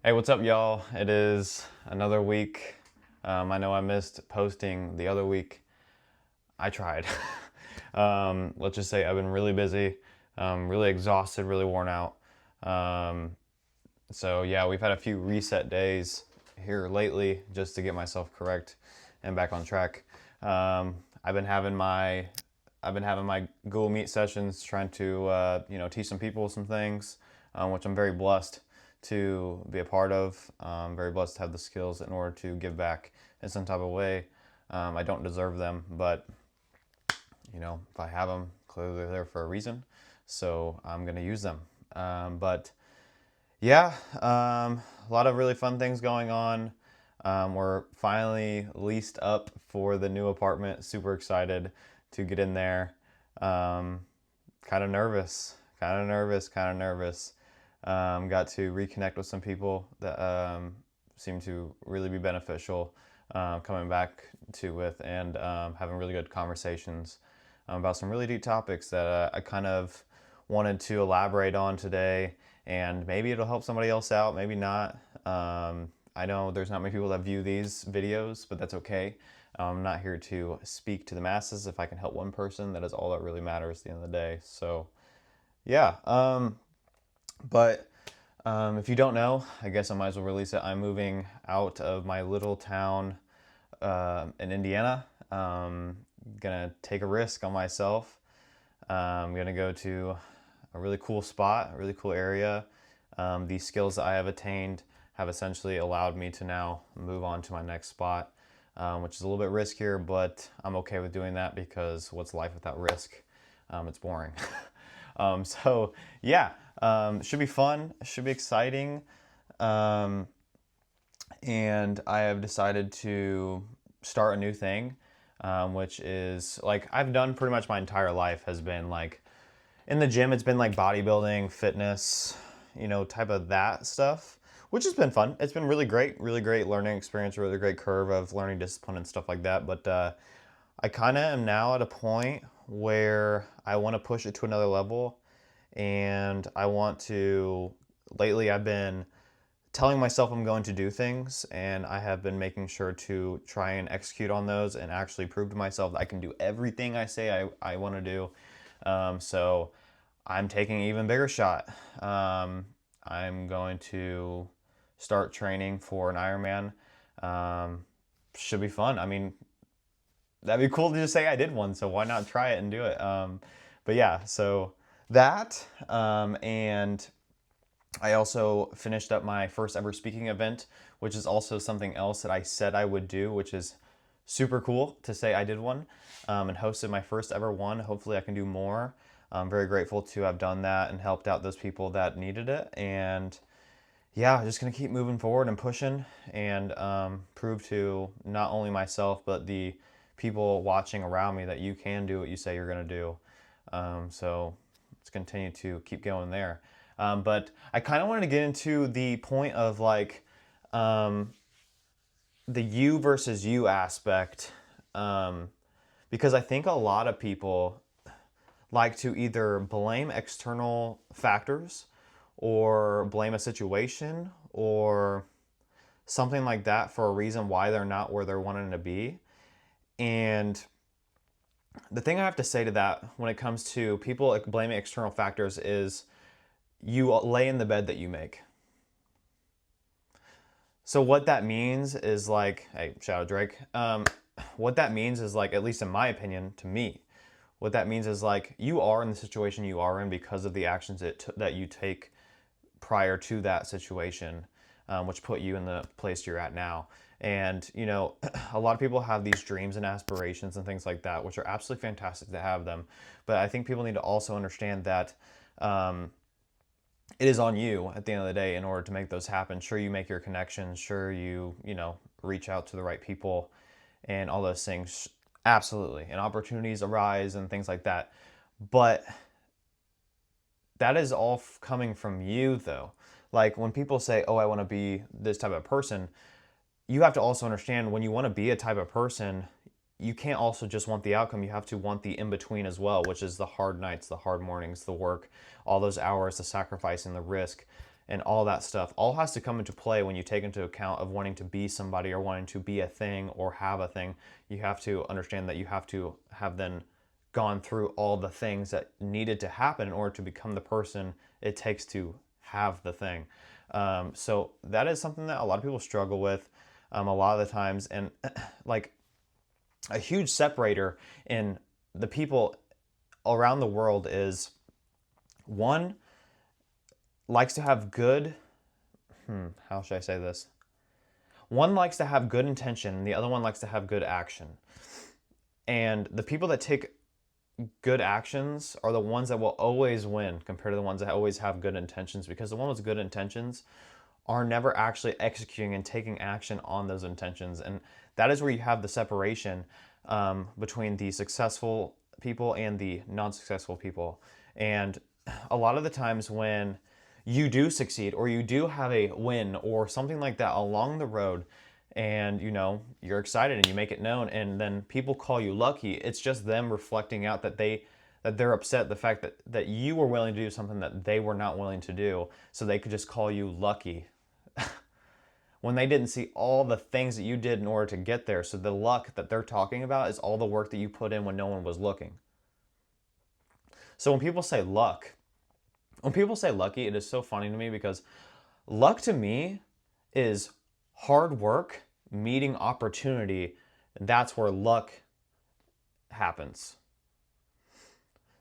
Hey, what's up, y'all? It is another week. I know I missed posting the other week. I tried. Let's just say I've been really busy, really exhausted, really worn out. Um, so, yeah, we've had a few reset days here lately just to get myself correct and back on track. Um, I've been having my I've been having my Google Meet sessions, trying to teach some people some things, which I'm very blessed to be a part of. Very blessed to have the skills in order to give back in some type of way. I don't deserve them, but if I have them, clearly they're there for a reason. So I'm gonna use them. But yeah, a lot of really fun things going on. We're finally leased up for the new apartment. Super excited to get in there. Um, kind of nervous, kind of nervous, kind of nervous. Got to reconnect with some people that seem to really be beneficial coming back to with and having really good conversations about some really deep topics that I kind of wanted to elaborate on today. And maybe it'll help somebody else out, maybe not. I know there's not many people that view these videos, but that's okay. I'm not here to speak to the masses. If I can help one person, that is all that really matters at the end of the day. So, yeah. But if you don't know, I guess I might as well release it. I'm moving out of my little town in Indiana. Gonna take a risk on myself. I'm gonna go to a really cool spot, a really cool area. These skills that I have attained have essentially allowed me to now move on to my next spot, which is a little bit riskier, but I'm okay with doing that because what's life without risk? It's boring. So yeah, should be fun, should be exciting. Um, and I have decided to start a new thing, which is like I've done pretty much my entire life has been like in the gym. It's been like bodybuilding, fitness, type of that stuff, which has been fun. It's been really great learning experience, really great curve of learning discipline and stuff like that. But I kind of am now at a point where I want to push it to another level, and I want to. Lately, I've been telling myself I'm going to do things, and I have been making sure to try and execute on those and actually prove to myself that I can do everything I say I want to do. So I'm taking an even bigger shot. I'm going to start training for an Ironman. Should be fun. I mean, that'd be cool to just say I did one, so why not try it and do it? But yeah, so that, and I also finished up my first ever speaking event, which is also something else that I said I would do, which is super cool to say I did one, and hosted my first ever one. Hopefully, I can do more. I'm very grateful to have done that and helped out those people that needed it. And yeah, just gonna keep moving forward and pushing and prove to not only myself but the people watching around me that you can do what you say you're gonna do. So let's continue to keep going there. But I kind of wanted to get into the point of like um, the you versus you aspect, um, because I think a lot of people like to either blame external factors or blame a situation or something like that for a reason why they're not where they're wanting to be. And the thing I have to say to that when it comes to people blaming external factors is you lay in the bed that you make. So what that means is like, hey, shout out Drake. What that means is like, at least in my opinion, to me, what that means is like you are in the situation you are in because of the actions that you take prior to that situation, which put you in the place you're at now. And a lot of people have these dreams and aspirations and things like that, which are absolutely fantastic to have them. But I think people need to also understand that it is on you at the end of the day in order to make those happen. Sure, you make your connections. Sure, you reach out to the right people and all those things. Absolutely, and opportunities arise and things like that. But that is all coming from you, though. Like when people say, "Oh, I want to be this type of person," you have to also understand when you want to be a type of person, you can't also just want the outcome. You have to want the in between as well, which is the hard nights, the hard mornings, the work, all those hours, the sacrifice and the risk. and all that stuff all has to come into play when you take into account of wanting to be somebody or wanting to be a thing or have a thing. You have to understand that you have to have then gone through all the things that needed to happen in order to become the person it takes to have the thing. So that is something that a lot of people struggle with a lot of the times. And like a huge separator in the people around the world is one likes to have good, how should I say this? One likes to have good intention, and the other one likes to have good action. And the people that take good actions are the ones that will always win compared to the ones that always have good intentions, because the ones with good intentions are never actually executing and taking action on those intentions. And that is where you have the separation between the successful people and the non-successful people. And a lot of the times when you do succeed or you do have a win or something like that along the road, and you're excited and you make it known, and then people call you lucky, it's just them reflecting out that they're upset at the fact that you were willing to do something that they were not willing to do, so they could just call you lucky when they didn't see all the things that you did in order to get there. So the luck that they're talking about is all the work that you put in when no one was looking. So when people say lucky, it is so funny to me, because luck to me is hard work meeting opportunity. That's where luck happens.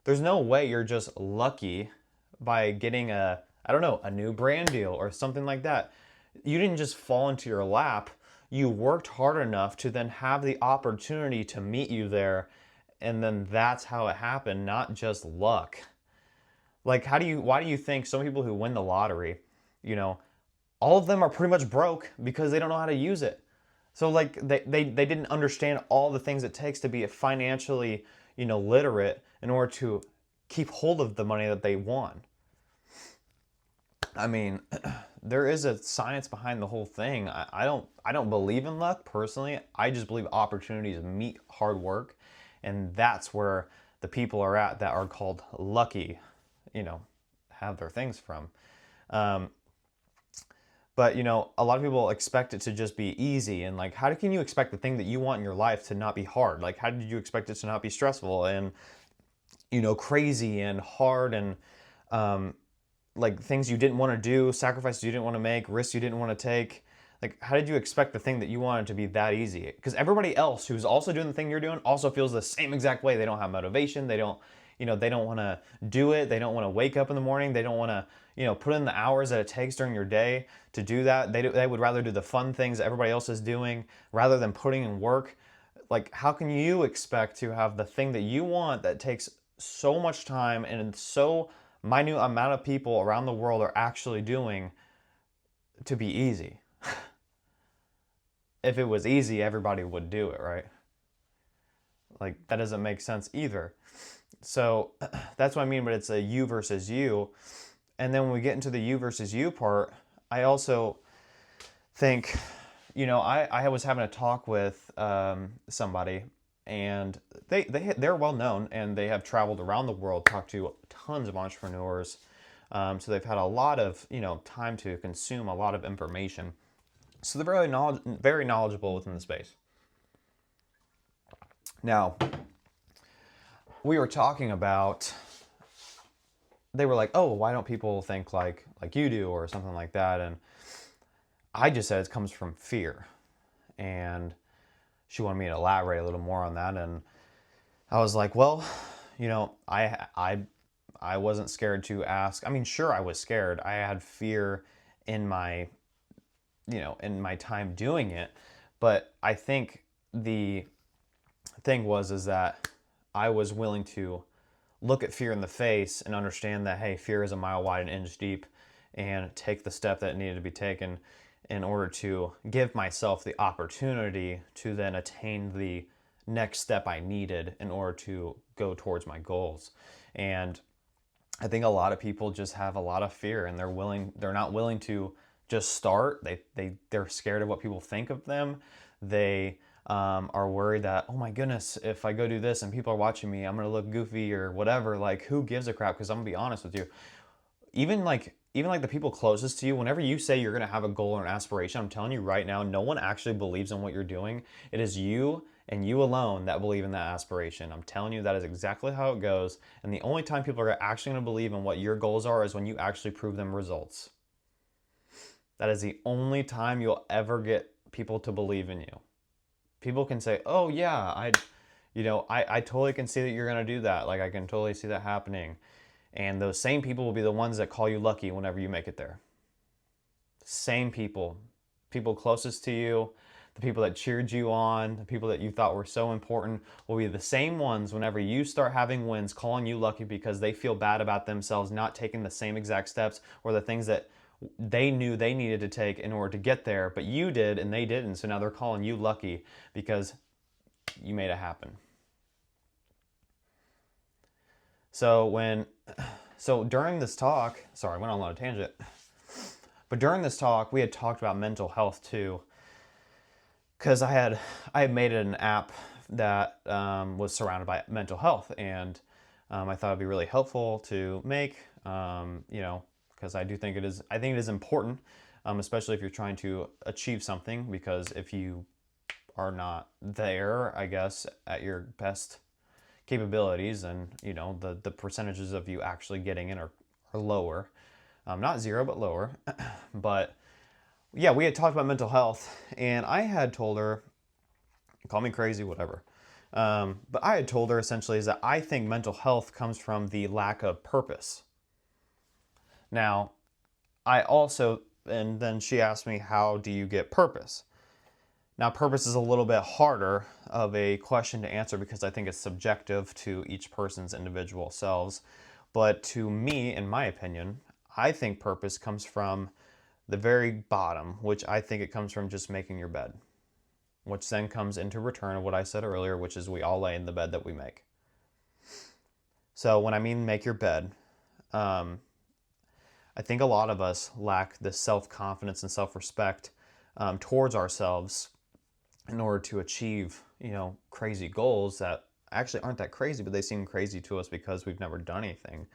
There's no way you're just lucky by getting a new brand deal or something like that. You didn't just fall into your lap. You worked hard enough to then have the opportunity to meet you there, and then that's how it happened, not just luck. Like, why do you think some people who win the lottery, all of them are pretty much broke because they don't know how to use it. So like they didn't understand all the things it takes to be financially, literate in order to keep hold of the money that they won. I mean, there is a science behind the whole thing. I don't believe in luck personally. I just believe opportunities meet hard work, and that's where the people are at that are called lucky, have their things from. But a lot of people expect it to just be easy, and like, how can you expect the thing that you want in your life to not be hard? Like, how did you expect it to not be stressful and crazy and hard, and like things you didn't want to do, sacrifices you didn't want to make, risks you didn't want to take? Like, how did you expect the thing that you wanted to be that easy? Because everybody else who's also doing the thing you're doing also feels the same exact way. They don't have motivation. They don't want to do it. They don't want to wake up in the morning. They don't want to, put in the hours that it takes during your day to do that. They would rather do the fun things that everybody else is doing rather than putting in work. Like, how can you expect to have the thing that you want that takes so much time and so minute amount of people around the world are actually doing to be easy? If it was easy, everybody would do it, right? Like, that doesn't make sense either. So that's what I mean, but it's a you versus you. And then when we get into the you versus you part, I also think, I was having a talk with somebody, and they're well known, and they have traveled around the world, talked to tons of entrepreneurs. So they've had a lot of time to consume a lot of information. So they're very knowledgeable within the space. Now, we were talking about, they were like, oh, why don't people think like you do or something like that? And I just said it comes from fear. And she wanted me to elaborate a little more on that. And I was like, well, I wasn't scared to ask. I mean, sure, I was scared. I had fear in my time doing it. But I think the thing is that I was willing to look at fear in the face and understand that, hey, fear is a mile wide and inch deep, and take the step that needed to be taken in order to give myself the opportunity to then attain the next step I needed in order to go towards my goals. And I think a lot of people just have a lot of fear, and they're not willing to just start. They're scared of what people think of them. They are worried that, oh my goodness, if I go do this and people are watching me, I'm gonna look goofy or whatever. Like, who gives a crap? Because I'm gonna be honest with you, even even like the people closest to you, whenever you say you're going to have a goal or an aspiration, I'm telling you right now, no one actually believes in what you're doing. It is you and you alone that believe in that aspiration. I'm telling you, that is exactly how it goes. And the only time people are actually going to believe in what your goals are is when you actually prove them results. That is the only time you'll ever get people to believe in you. People can say, oh yeah, I totally can see that you're going to do that. Like, I can totally see that happening. And those same people will be the ones that call you lucky whenever you make it there. Same people. People closest to you, the people that cheered you on, the people that you thought were so important will be the same ones whenever you start having wins calling you lucky because they feel bad about themselves not taking the same exact steps or the things that they knew they needed to take in order to get there, but you did and they didn't. So now they're calling you lucky because you made it happen. So during this talk, sorry, I went on a lot of tangent, but during this talk, we had talked about mental health too, because I had made it an app that was surrounded by mental health, and I thought it'd be really helpful to make, because I think it is important, especially if you're trying to achieve something, because if you are not there, I guess, at your best capabilities, and the percentages of you actually getting in are lower, not zero but lower. But yeah, we had talked about mental health, and I had told her, call me crazy, whatever, but I had told her essentially is that I think mental health comes from the lack of purpose. Now, and then she asked me, how do you get purpose? Now, purpose is a little bit harder of a question to answer because I think it's subjective to each person's individual selves. But to me, in my opinion, I think purpose comes from the very bottom, which I think it comes from just making your bed, which then comes into return of what I said earlier, which is we all lay in the bed that we make. So when I mean make your bed, I think a lot of us lack the self-confidence and self-respect towards ourselves in order to achieve, crazy goals that actually aren't that crazy, but they seem crazy to us because we've never done anything.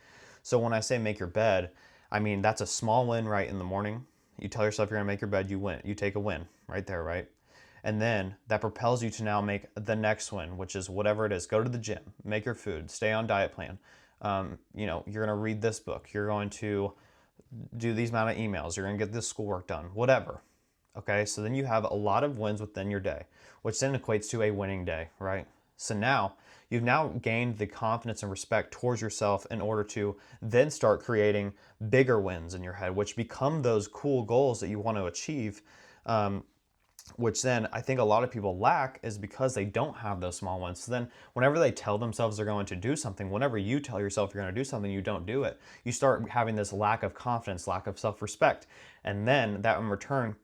So when I say make your bed, I mean that's a small win right in the morning. You tell yourself you're gonna make your bed, you win. You take a win right there, right? And then that propels you to now make the next win, which is whatever it is. Go to the gym, make your food, stay on diet plan. You're gonna read this book. You're going to do these amount of emails. You're gonna get this schoolwork done, whatever. Okay, so then you have a lot of wins within your day, which then equates to a winning day, right? So now you've now gained the confidence and respect towards yourself in order to then start creating bigger wins in your head, which become those cool goals that you want to achieve, which then I think a lot of people lack is because they don't have those small ones. So then whenever they tell themselves they're going to do something, whenever you tell yourself you're going to do something, you don't do it. You start having this lack of confidence, lack of self-respect. And then that in return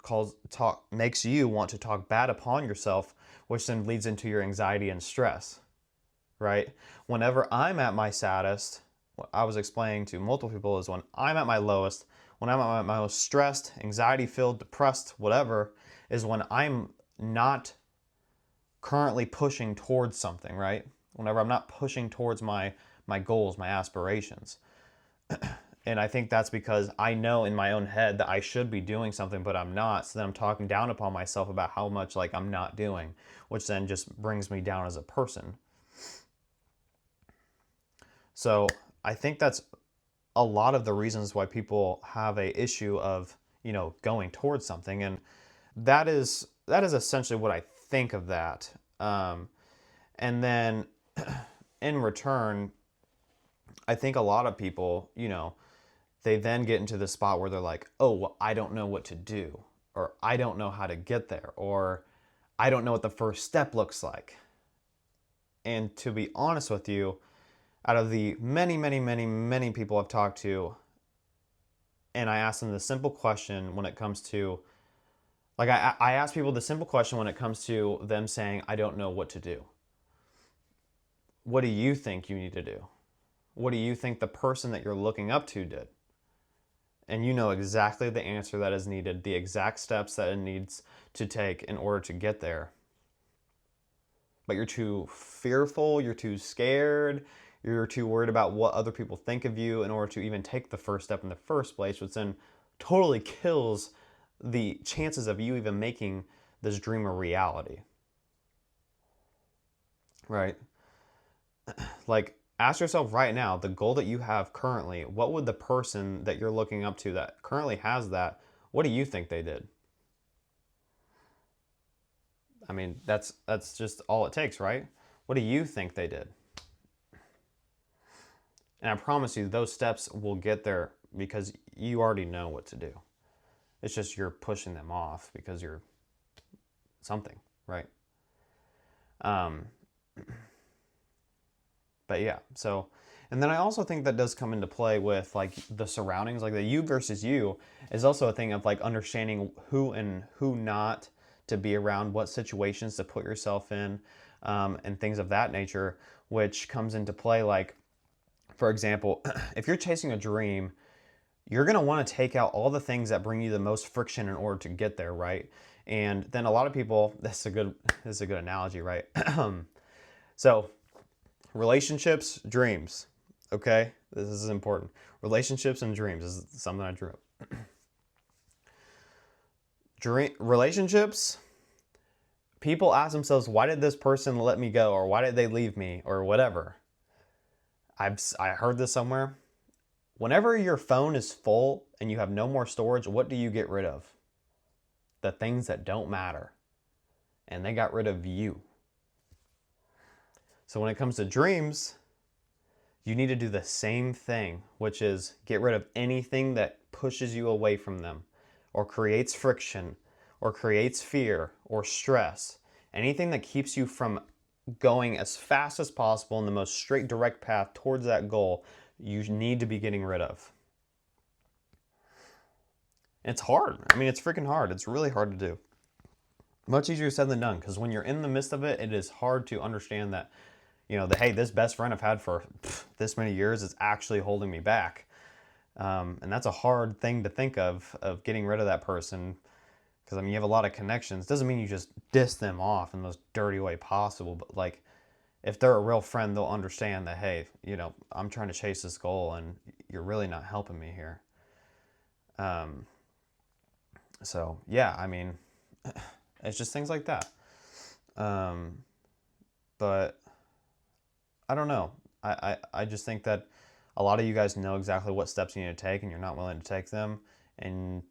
makes you want to talk bad upon yourself, which then leads into your anxiety and stress, right? Whenever I'm at my saddest, what I was explaining to multiple people is when I'm at my lowest, when I'm at my most stressed, anxiety-filled, depressed, whatever, is when I'm not currently pushing towards something, right? Whenever I'm not pushing towards my goals, my aspirations. And I think that's because I know in my own head that I should be doing something, but I'm not. So then I'm talking down upon myself about how much I'm not doing, which then just brings me down as a person. So I think that's a lot of the reasons why people have a issue of, going towards something. And that is essentially what I think of that. And then in return, I think a lot of people, they then get into the spot where they're like, oh, well, I don't know what to do, or I don't know how to get there, or I don't know what the first step looks like. And to be honest with you, out of the many, many, many, many people I've talked to, and I ask them the simple question when it comes to, I ask people the simple question when it comes to them saying, I don't know what to do. What do you think you need to do? What do you think the person that you're looking up to did? And you know exactly the answer that is needed, the exact steps that it needs to take in order to get there. But you're too fearful, you're too scared, You're too worried about what other people think of you in order to even take the first step in the first place, which then totally kills the chances of you even making this dream a reality. Right? Like, ask yourself right now, the goal that you have currently, what would the person that you're looking up to that currently has that, what do you think they did? I mean, that's just all it takes, right? What do you think they did? And I promise you, those steps will get there because you already know what to do. It's just you're pushing them off because you're something, right? But yeah, so, and then I also think that does come into play with like the surroundings, like the you versus you is also a thing of like understanding who and who not to be around, what situations to put yourself in, and things of that nature, which comes into play. Like, for example, if you're chasing a dream, you're going to want to take out all the things that bring you the most friction in order to get there, right? And then a lot of people, this is a good analogy, right? So relationships, dreams, okay? This is important. Relationships and dreams is something I drew up. Relationships, people ask themselves, why did this person let me go? Or why did they leave me? Or whatever. I heard this somewhere. Whenever your phone is full and you have no more storage, what do you get rid of? The things that don't matter. And they got rid of you. So when it comes to dreams, you need to do the same thing, which is get rid of anything that pushes you away from them, or creates friction, or creates fear, or stress. Anything that keeps you from going as fast as possible in the most straight, direct path towards that goal, you need to be getting rid of. It's hard. I mean, it's freaking hard. It's really hard to do. Much easier said than done, because when you're in the midst of it, it is hard to understand that, you know, hey, this best friend I've had for this many years is actually holding me back. And that's a hard thing to think of getting rid of that person. Because, I mean, you have a lot of connections. Doesn't mean you just diss them off in the most dirty way possible. But, like, if they're a real friend, they'll understand that, hey, you know, I'm trying to chase this goal and you're really not helping me here. So, yeah, I mean, it's just things like that. But I don't know. I just think that a lot of you guys know exactly what steps you need to take and you're not willing to take them. And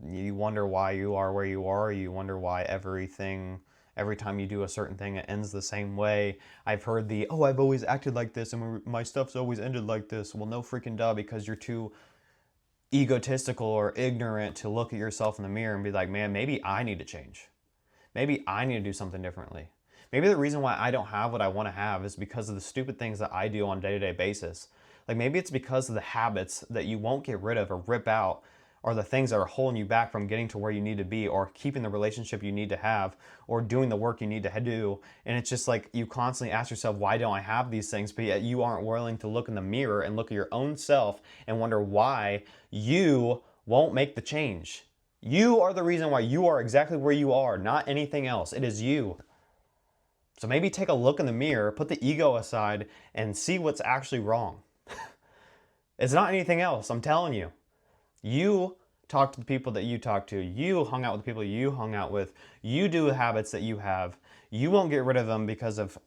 you wonder why you are where you are. You wonder why every time you do a certain thing, it ends the same way. I've heard I've always acted like this and my stuff's always ended like this. Well, no freaking duh, because you're too egotistical or ignorant to look at yourself in the mirror and be like, man, maybe I need to change. Maybe I need to do something differently. Maybe the reason why I don't have what I want to have is because of the stupid things that I do on a day-to-day basis. Like, maybe it's because of the habits that you won't get rid of or rip out, or the things that are holding you back from getting to where you need to be, or keeping the relationship you need to have, or doing the work you need to do. And it's just like you constantly ask yourself, why don't I have these things? But yet you aren't willing to look in the mirror and look at your own self and wonder why you won't make the change. You are the reason why you are exactly where you are, not anything else. It is you. So maybe take a look in the mirror, put the ego aside, and see what's actually wrong. It's not anything else, I'm telling you. You talk to the people that you talk to. You hung out with the people you hung out with. You do habits that you have. You won't get rid of them because of,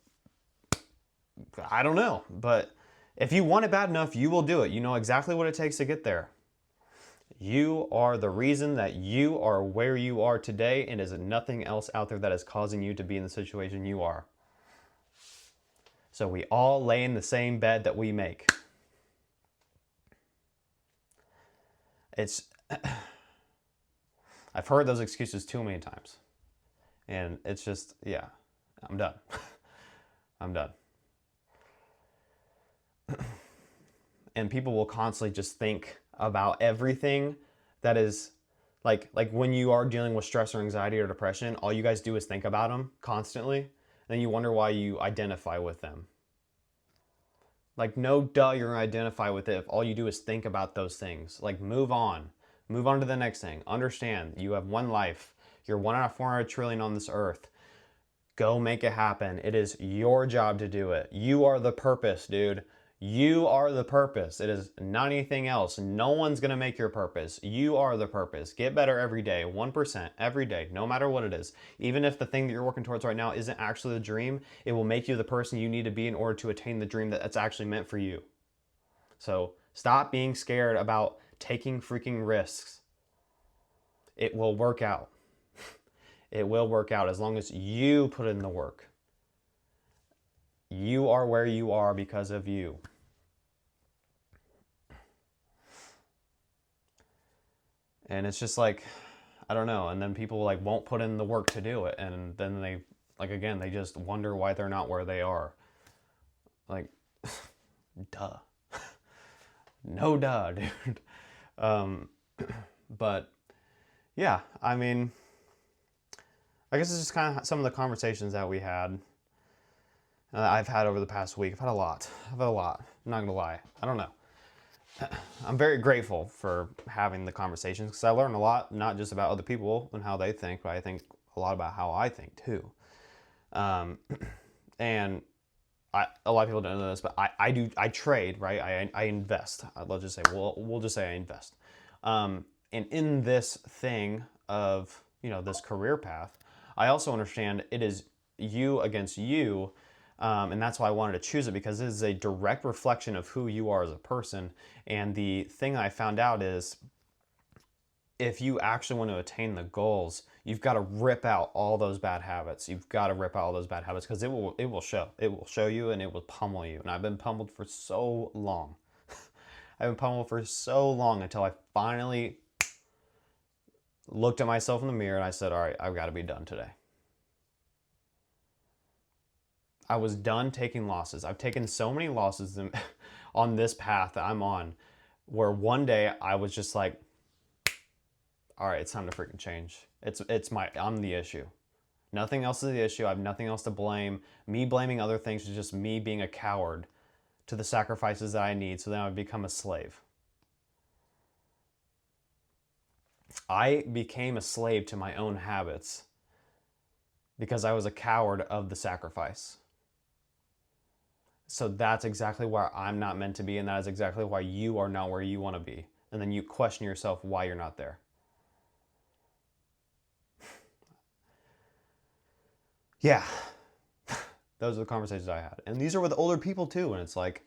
I don't know. But if you want it bad enough, you will do it. You know exactly what it takes to get there. You are the reason that you are where you are today, and is nothing else out there that is causing you to be in the situation you are. So we all lay in the same bed that we make. I've heard those excuses too many times. And it's just, yeah, I'm done. I'm done. And people will constantly just think about everything that is like when you are dealing with stress or anxiety or depression, all you guys do is think about them constantly. And then you wonder why you identify with them. Like, no duh, you're going to identify with it if all you do is think about those things. Like, move on. Move on to the next thing. Understand, you have one life. You're 1 out of 400 trillion on this earth. Go make it happen. It is your job to do it. You are the purpose, dude. You are the purpose. It is not anything else. No one's going to make your purpose. You are the purpose. Get better every day, 1% every day, no matter what it is. Even if the thing that you're working towards right now isn't actually the dream, it will make you the person you need to be in order to attain the dream that's actually meant for you. So stop being scared about taking freaking risks. It will work out. It will work out as long as you put in the work. You are where you are because of you. And it's just like, I don't know. And then people like won't put in the work to do it. And then they, like, again, they just wonder why they're not where they are. Like, duh. No duh, dude. But yeah, I mean, I guess it's just kind of some of the conversations that we had. I've had over the past week. I've had a lot. I'm not gonna lie. I don't know. I'm very grateful for having the conversations because I learn a lot, not just about other people and how they think, but I think a lot about how I think too. And a lot of people don't know this, but I trade, right? I invest. Let's just say, we'll just say I invest. And in this thing of, this career path, I also understand it is you against you. And that's why I wanted to choose it, because it is a direct reflection of who you are as a person. And the thing I found out is, if you actually want to attain the goals, you've got to rip out all those bad habits. You've got to rip out all those bad habits because it will show. It will show you and it will pummel you. And I've been pummeled for so long. I've been pummeled for so long until I finally looked at myself in the mirror and I said, all right, I've got to be done today. I was done taking losses. I've taken so many losses on this path that I'm on, where one day I was just like, all right, it's time to freaking change. I'm the issue. Nothing else is the issue. I have nothing else to blame. Me blaming other things is just me being a coward to the sacrifices that I need, so then I would become a slave. I became a slave to my own habits because I was a coward of the sacrifice. So that's exactly where I'm not meant to be, and that is exactly why you are not where you want to be. And then you question yourself why you're not there. Yeah, those are the conversations I had. And these are with older people too, and it's like,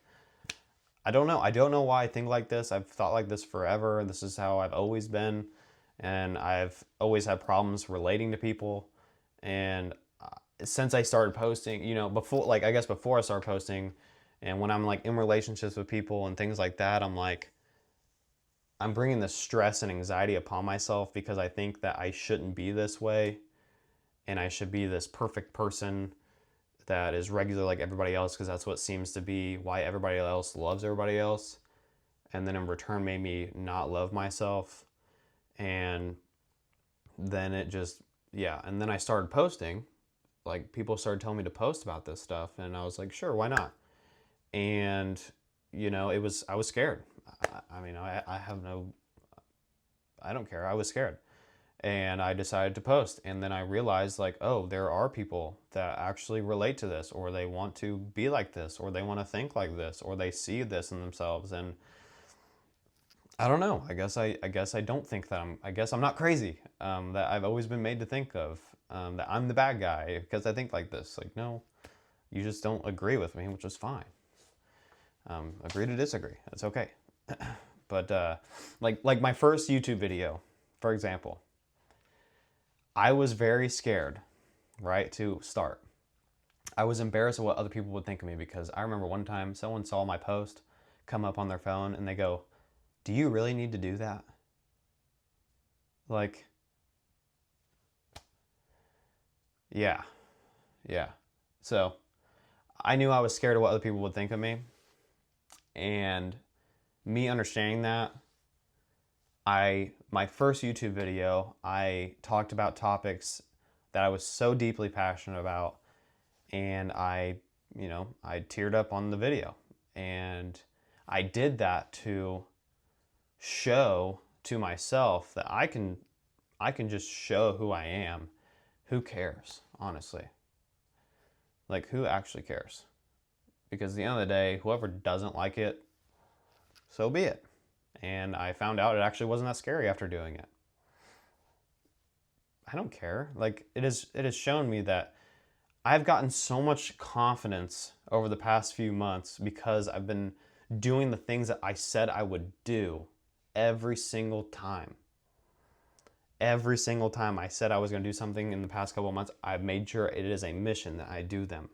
I don't know. I don't know why I think like this. I've thought like this forever. This is how I've always been. And I've always had problems relating to people. And since I started posting, before I started posting, and when I'm like in relationships with people and things like that, I'm bringing this stress and anxiety upon myself because I think that I shouldn't be this way. And I should be this perfect person that is regular like everybody else, because that's what seems to be why everybody else loves everybody else. And then in return made me not love myself. And then it just, yeah. And then I started posting. Like, people started telling me to post about this stuff, and I was like, sure, why not? And I was scared. I don't care. I was scared. And I decided to post. And then I realized, like, oh, there are people that actually relate to this, or they want to be like this, or they want to think like this, or they see this in themselves. And I don't know. I guess I don't think that I guess I'm not crazy. That I've always been made to think of, that I'm the bad guy because I think like this. Like, no, you just don't agree with me, which is fine. Agree to disagree. That's okay. But like my first YouTube video, for example, I was very scared, right, to start. I was embarrassed of what other people would think of me, because I remember one time someone saw my post come up on their phone and they go, do you really need to do that? Like, yeah. So I knew I was scared of what other people would think of me. And me understanding that, my first YouTube video, I talked about topics that I was so deeply passionate about, and I teared up on the video. And I did that to show to myself that I can just show who I am. Who cares, honestly? Like, who actually cares? Because at the end of the day, whoever doesn't like it, so be it. And I found out it actually wasn't that scary after doing it. I don't care. Like, it has shown me that I've gotten so much confidence over the past few months because I've been doing the things that I said I would do every single time. Every single time I said I was going to do something in the past couple of months, I've made sure it is a mission that I do them.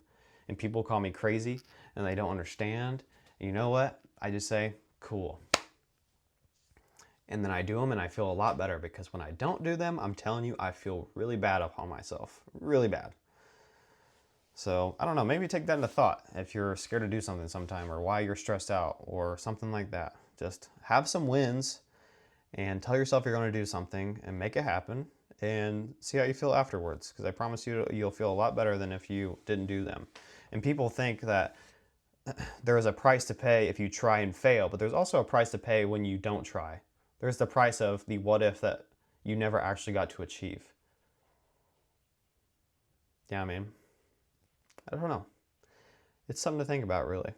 And people call me crazy and they don't understand. And you know what? I just say, cool. And then I do them and I feel a lot better, because when I don't do them, I'm telling you, I feel really bad upon myself. Really bad. So, I don't know, maybe take that into thought if you're scared to do something sometime, or why you're stressed out or something like that. Just have some wins and tell yourself you're going to do something and make it happen, and see how you feel afterwards, because I promise you you'll feel a lot better than if you didn't do them. And people think that there is a price to pay if you try and fail, but there's also a price to pay when you don't try. There's the price of the what if that you never actually got to achieve. Yeah, I mean, I don't know. It's something to think about, really.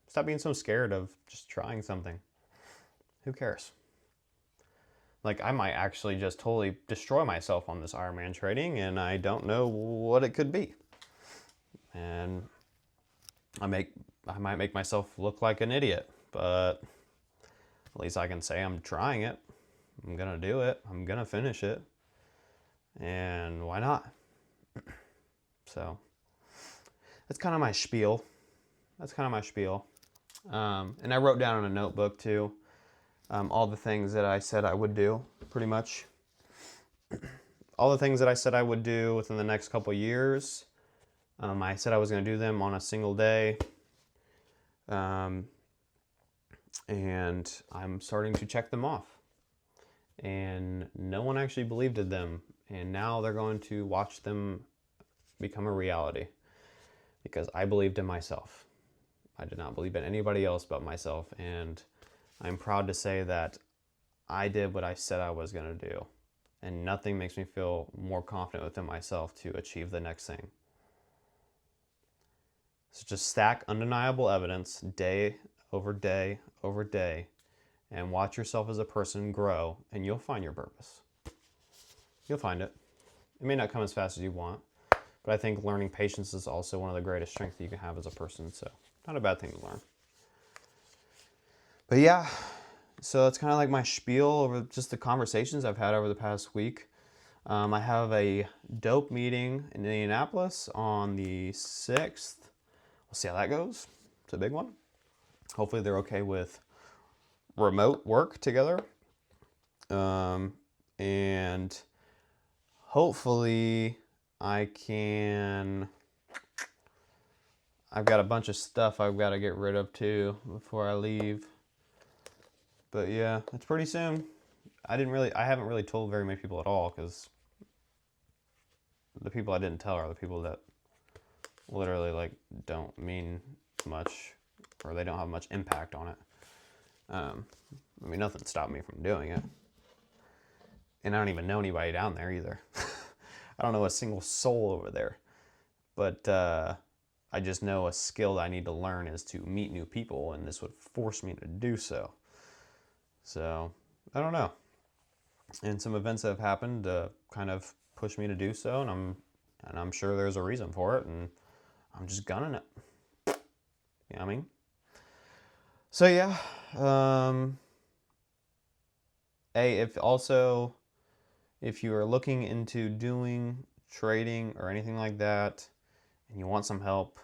Stop being so scared of just trying something. Who cares? Like, I might actually just totally destroy myself on this Ironman training, and I don't know what it could be. And I might make myself look like an idiot, but at least I can say I'm trying it. I'm gonna do it. I'm gonna finish it. And why not? So that's kind of my spiel. And I wrote down in a notebook too, all the things that I said I would do, pretty much. All the things that I said I would do within the next couple years. I said I was going to do them on a single day. And I'm starting to check them off. And no one actually believed in them. And now they're going to watch them become a reality. Because I believed in myself. I did not believe in anybody else but myself. And I'm proud to say that I did what I said I was going to do. And nothing makes me feel more confident within myself to achieve the next thing. So just stack undeniable evidence day over day over day, and watch yourself as a person grow, and you'll find your purpose. You'll find it. It may not come as fast as you want, but I think learning patience is also one of the greatest strengths you can have as a person, so not a bad thing to learn. But yeah, so that's kind of like my spiel over just the conversations I've had over the past week. I have a dope meeting in Indianapolis on the 6th. We'll see how that goes. It's a big one. Hopefully they're okay with remote work together. And hopefully I've got a bunch of stuff I've got to get rid of too before I leave. But yeah, it's pretty soon. I haven't really told very many people at all, because the people I didn't tell are the people that literally like don't mean much, or they don't have much impact on it. I mean, nothing stopped me from doing it. And I don't even know anybody down there either. I don't know a single soul over there. But I just know a skill that I need to learn is to meet new people, and this would force me to do so. So, I don't know. And some events that have happened kind of push me to do so, and I'm sure there's a reason for it, and I'm just gunning it. You know what I mean? So yeah, if you are looking into doing trading or anything like that, and you want some help,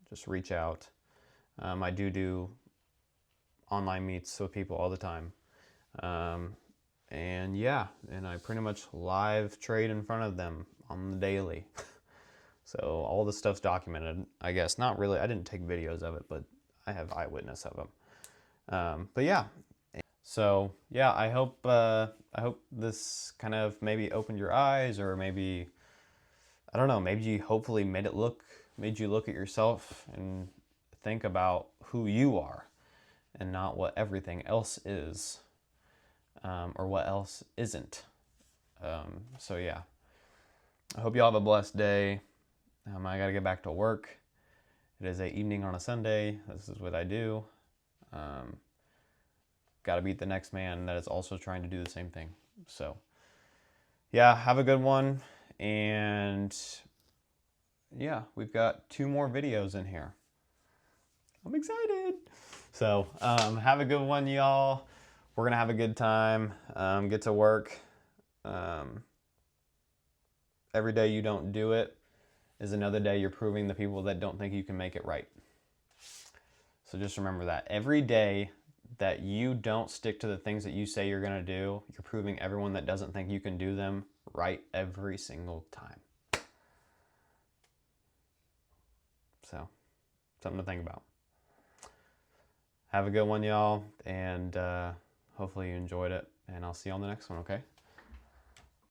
just reach out. I do online meets with people all the time. And yeah, and I pretty much live trade in front of them on the daily. So all the stuff's documented, I guess. Not really, I didn't take videos of it, but I have eyewitness of them. But yeah, so yeah, I hope this kind of maybe opened your eyes, or maybe, I don't know, maybe you hopefully made you look at yourself and think about who you are, and not what everything else is, or what else isn't. So yeah, I hope you all have a blessed day. I got to get back to work. It is a evening on a Sunday. This is what I do. Got to beat the next man that is also trying to do the same thing. So, yeah, have a good one. And yeah, we've got 2 more videos in here. I'm excited. So, have a good one, y'all. We're going to have a good time. Get to work. Every day you don't do it is another day you're proving the people that don't think you can make it right. So just remember that. Every day that you don't stick to the things that you say you're going to do, you're proving everyone that doesn't think you can do them right every single time. So, something to think about. Have a good one, y'all, and hopefully you enjoyed it, and I'll see you on the next one, okay?